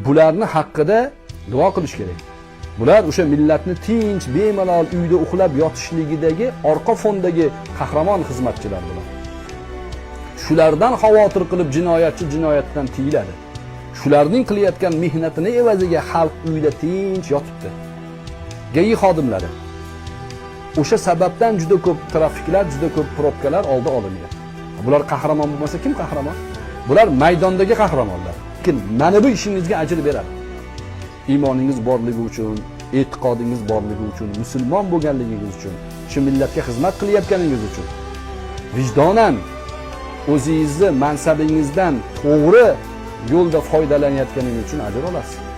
bularni haqqida duo qilish kerak. Bular o'sha millatni tinch, bemalol uyda uxlab yotishligidagi orqa fondagi qahramon xizmatchilar bular. Shulardan xavotir qilib jinoyatchi jinoyatdan tiyiladi. Shularning qilayotgan mehnatini evaziga xalq uyda tinch yotibdi. GAI xodimlari. O'sha sababdan juda ko'p trafiklar, juda ko'p probkalar oldi olingan. Bular qahramon bo'lmasa kim qahramon? Bular maydondagi qahramonlar. Lekin mana bu ishingizga ajr beradi. Iymoningiz borligi uchun, e'tiqodingiz borligi uchun, musulmon bo'lganligingiz uchun, shu millatga xizmat qilayotganingiz uchun vijdonan o'zingizni mansabingizdan to'g'ri yo'lda foydalanayotganingiz uchun ajr olasiz.